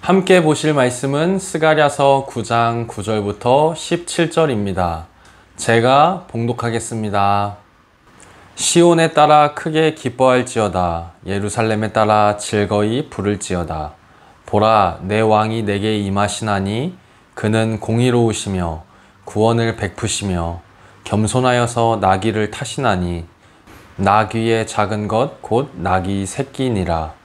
함께 보실 말씀은 스가랴서 9장 9절부터 17절입니다. 제가 봉독하겠습니다. 시온에 따라 크게 기뻐할지어다. 예루살렘에 따라 즐거이 부를지어다. 보라, 내 왕이 내게 임하시나니 그는 공의로우시며 구원을 베푸시며 겸손하여서 나귀를 타시나니 나귀의 작은 것 곧 나귀 새끼니라.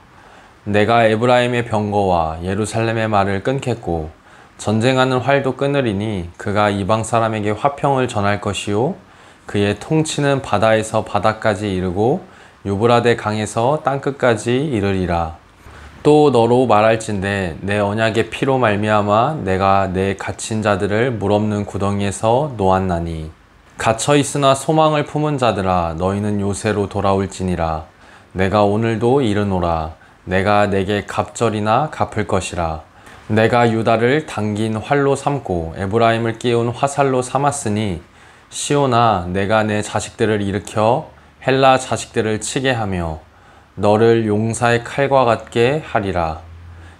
내가 에브라임의 병거와 예루살렘의 말을 끊겠고 전쟁하는 활도 끊으리니 그가 이방 사람에게 화평을 전할 것이요 그의 통치는 바다에서 바다까지 이르고 유브라데 강에서 땅끝까지 이르리라. 또 너로 말할진대 내 언약의 피로 말미암아 내가 내 갇힌 자들을 물 없는 구덩이에서 놓았나니 갇혀 있으나 소망을 품은 자들아 너희는 요새로 돌아올지니라. 내가 오늘도 이르노라. 내가 내게 갑절이나 갚을 것이라. 내가 유다를 당긴 활로 삼고 에브라임을 끼운 화살로 삼았으니 시온아 내가 내 자식들을 일으켜 헬라 자식들을 치게 하며 너를 용사의 칼과 같게 하리라.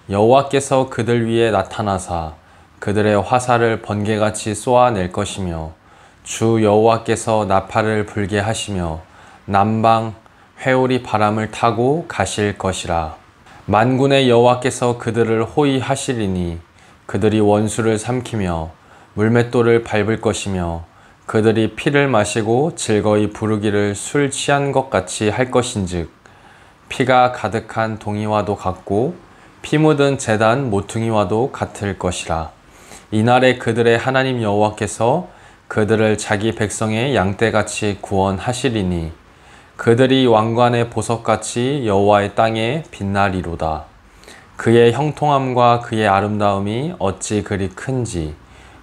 여호와께서 그들 위에 나타나사 그들의 화살을 번개같이 쏘아낼 것이며 주 여호와께서 나팔을 불게 하시며 남방 회오리 바람을 타고 가실 것이라. 만군의 여호와께서 그들을 호위하시리니 그들이 원수를 삼키며 물맷돌을 밟을 것이며 그들이 피를 마시고 즐거이 부르기를 술 취한 것 같이 할 것인즉 피가 가득한 동이와도 같고 피 묻은 제단 모퉁이와도 같을 것이라. 이날에 그들의 하나님 여호와께서 그들을 자기 백성의 양떼같이 구원하시리니 그들이 왕관의 보석같이 여호와의 땅에 빛나리로다. 그의 형통함과 그의 아름다움이 어찌 그리 큰지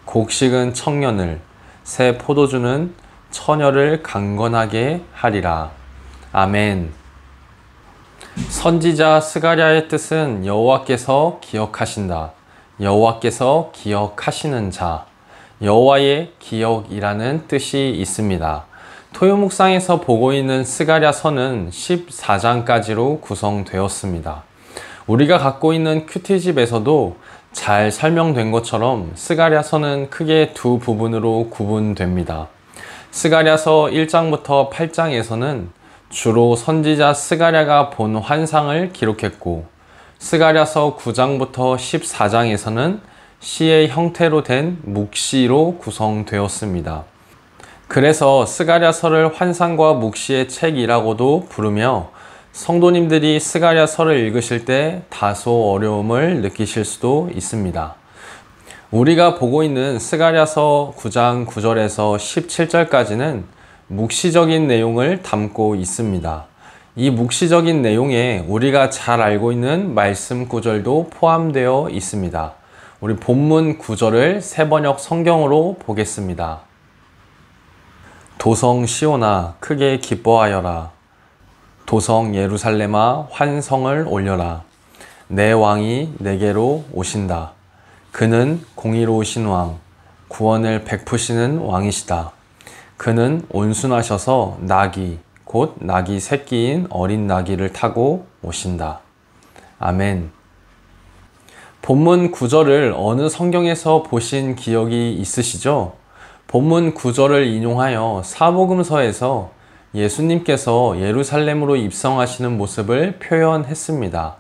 곡식은 청년을 새 포도주는 처녀를 강건하게 하리라. 아멘. 선지자 스가랴의 뜻은 여호와께서 기억하신다. 여호와께서 기억하시는 자. 여호와의 기억이라는 뜻이 있습니다. 토요 묵상에서 보고 있는 스가랴서는 14장까지로 구성되었습니다. 우리가 갖고 있는 큐티집에서도 잘 설명된 것처럼 스가랴서는 크게 두 부분으로 구분됩니다. 스가랴서 1장부터 8장에서는 주로 선지자 스가랴가 본 환상을 기록했고 스가랴서 9장부터 14장에서는 시의 형태로 된 묵시로 구성되었습니다. 그래서 스가랴서를 환상과 묵시의 책이라고도 부르며 성도님들이 스가랴서를 읽으실 때 다소 어려움을 느끼실 수도 있습니다. 우리가 보고 있는 스가랴서 9장 9절에서 17절까지는 묵시적인 내용을 담고 있습니다. 이 묵시적인 내용에 우리가 잘 알고 있는 말씀 구절도 포함되어 있습니다. 우리 본문 구절을 새번역 성경으로 보겠습니다. 도성 시온아 크게 기뻐하여라. 도성 예루살렘아 환성을 올려라. 내 왕이 내게로 오신다. 그는 공의로우신 왕, 구원을 베푸시는 왕이시다. 그는 온순하셔서 나귀, 곧 나귀 새끼인 어린 나귀를 타고 오신다. 아멘. 본문 구절을 어느 성경에서 보신 기억이 있으시죠? 본문 구절을 인용하여 사복음서에서 예수님께서 예루살렘으로 입성하시는 모습을 표현했습니다.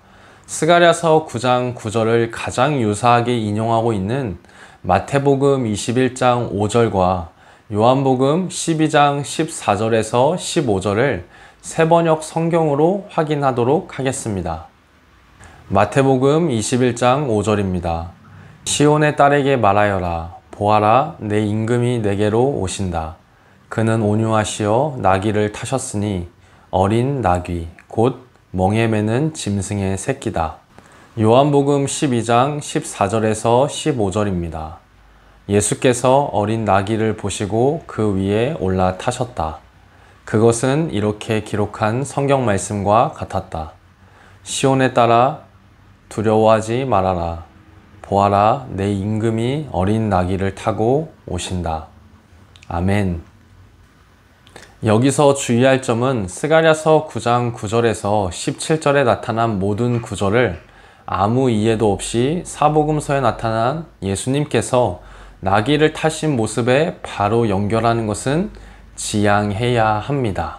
스가랴서 9장 9절을 가장 유사하게 인용하고 있는 마태복음 21장 5절과 요한복음 12장 14절에서 15절을 새번역 성경으로 확인하도록 하겠습니다. 마태복음 21장 5절입니다. 시온의 딸에게 말하여라. 보아라, 내 임금이 내게로 오신다. 그는 온유하시어 나귀를 타셨으니 어린 나귀, 곧 멍에 매는 짐승의 새끼다. 요한복음 12장 14절에서 15절입니다. 예수께서 어린 나귀를 보시고 그 위에 올라타셨다. 그것은 이렇게 기록한 성경 말씀과 같았다. 시온에 따라 두려워하지 말아라. 보아라, 내 임금이 어린 나귀를 타고 오신다. 아멘. 여기서 주의할 점은 스가랴서 9장 9절에서 17절에 나타난 모든 구절을 아무 이해도 없이 사복음서에 나타난 예수님께서 나귀를 타신 모습에 바로 연결하는 것은 지양해야 합니다.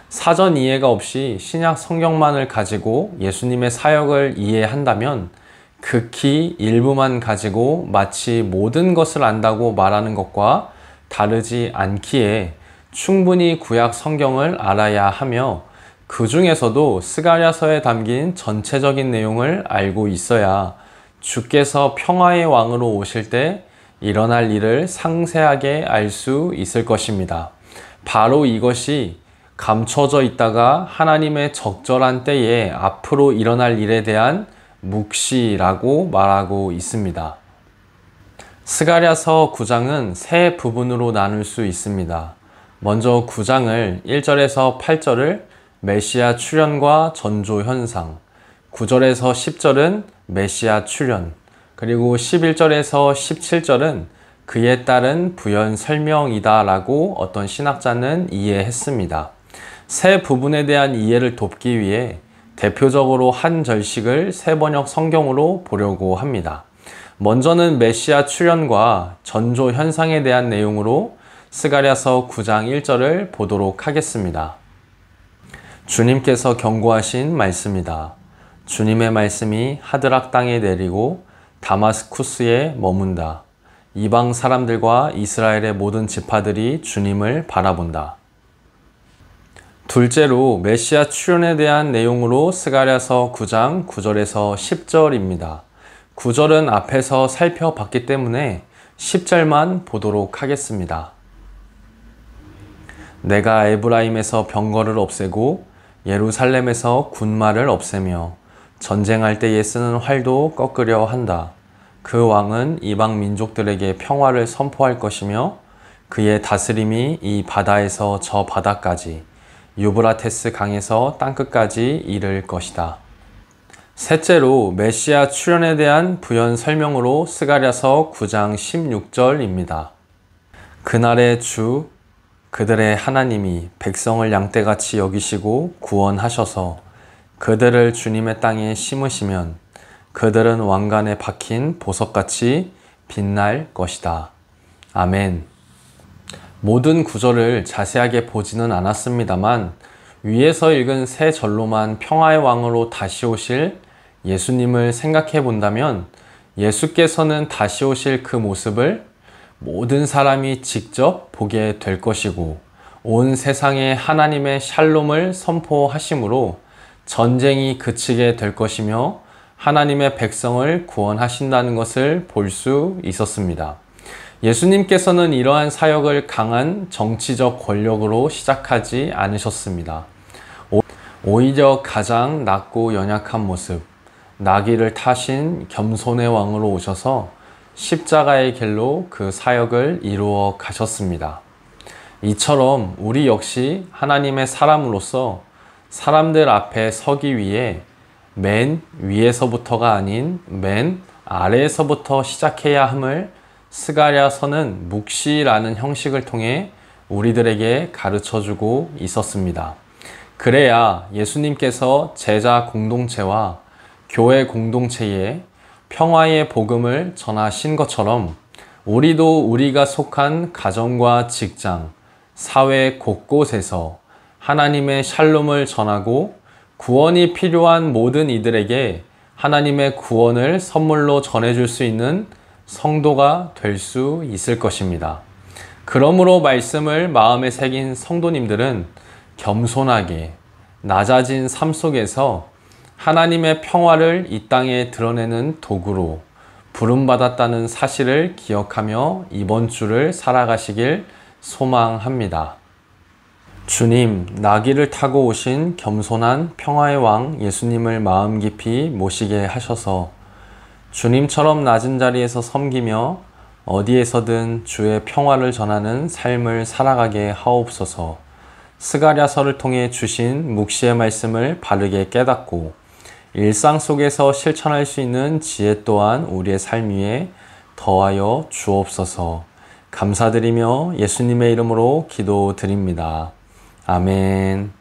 사전 이해가 없이 신약 성경만을 가지고 예수님의 사역을 이해한다면 극히 일부만 가지고 마치 모든 것을 안다고 말하는 것과 다르지 않기에 충분히 구약 성경을 알아야 하며 그 중에서도 스가랴서에 담긴 전체적인 내용을 알고 있어야 주께서 평화의 왕으로 오실 때 일어날 일을 상세하게 알 수 있을 것입니다. 바로 이것이 감춰져 있다가 하나님의 적절한 때에 앞으로 일어날 일에 대한 묵시라고 말하고 있습니다. 스가랴서 9장은 세 부분으로 나눌 수 있습니다. 먼저 9장을 1절에서 8절을 메시아 출현과 전조 현상, 9절에서 10절은 메시아 출현, 그리고 11절에서 17절은 그에 따른 부연 설명이다 라고 어떤 신학자는 이해했습니다. 세 부분에 대한 이해를 돕기 위해 대표적으로 한 절씩을 세 번역 성경으로 보려고 합니다. 먼저는 메시아 출현과 전조 현상에 대한 내용으로 스가랴서 9장 1절을 보도록 하겠습니다. 주님께서 경고하신 말씀이다. 주님의 말씀이 하드락 땅에 내리고 다마스쿠스에 머문다. 이방 사람들과 이스라엘의 모든 지파들이 주님을 바라본다. 둘째로 메시아 출현에 대한 내용으로 스가랴서 9장 9절에서 10절입니다. 9절은 앞에서 살펴봤기 때문에 10절만 보도록 하겠습니다. 내가 에브라임에서 병거를 없애고 예루살렘에서 군마를 없애며 전쟁할 때에 쓰는 활도 꺾으려 한다. 그 왕은 이방 민족들에게 평화를 선포할 것이며 그의 다스림이 이 바다에서 저 바다까지 유브라테스 강에서 땅끝까지 이를 것이다. 셋째로 메시아 출현에 대한 부연 설명으로 스가랴서 9장 16절입니다. 그날의 주 그들의 하나님이 백성을 양떼같이 여기시고 구원하셔서 그들을 주님의 땅에 심으시면 그들은 왕관에 박힌 보석같이 빛날 것이다. 아멘. 모든 구절을 자세하게 보지는 않았습니다만 위에서 읽은 세 절로만 평화의 왕으로 다시 오실 예수님을 생각해 본다면 예수께서는 다시 오실 그 모습을 모든 사람이 직접 보게 될 것이고 온 세상에 하나님의 샬롬을 선포하심으로 전쟁이 그치게 될 것이며 하나님의 백성을 구원하신다는 것을 볼 수 있었습니다. 예수님께서는 이러한 사역을 강한 정치적 권력으로 시작하지 않으셨습니다. 오히려 가장 낮고 연약한 모습, 나귀를 타신 겸손의 왕으로 오셔서 십자가의 길로 그 사역을 이루어 가셨습니다. 이처럼 우리 역시 하나님의 사람으로서 사람들 앞에 서기 위해 맨 위에서부터가 아닌 맨 아래에서부터 시작해야 함을 스가랴서는 묵시라는 형식을 통해 우리들에게 가르쳐주고 있었습니다. 그래야 예수님께서 제자 공동체와 교회 공동체에 평화의 복음을 전하신 것처럼 우리도 우리가 속한 가정과 직장, 사회 곳곳에서 하나님의 샬롬을 전하고 구원이 필요한 모든 이들에게 하나님의 구원을 선물로 전해줄 수 있는 성도가 될 수 있을 것입니다. 그러므로 말씀을 마음에 새긴 성도님들은 겸손하게 낮아진 삶 속에서 하나님의 평화를 이 땅에 드러내는 도구로 부름받았다는 사실을 기억하며 이번 주를 살아가시길 소망합니다. 주님, 나귀를 타고 오신 겸손한 평화의 왕 예수님을 마음 깊이 모시게 하셔서 주님처럼 낮은 자리에서 섬기며 어디에서든 주의 평화를 전하는 삶을 살아가게 하옵소서. 스가랴서를 통해 주신 묵시의 말씀을 바르게 깨닫고 일상 속에서 실천할 수 있는 지혜 또한 우리의 삶 위에 더하여 주옵소서. 감사드리며 예수님의 이름으로 기도드립니다. 아멘.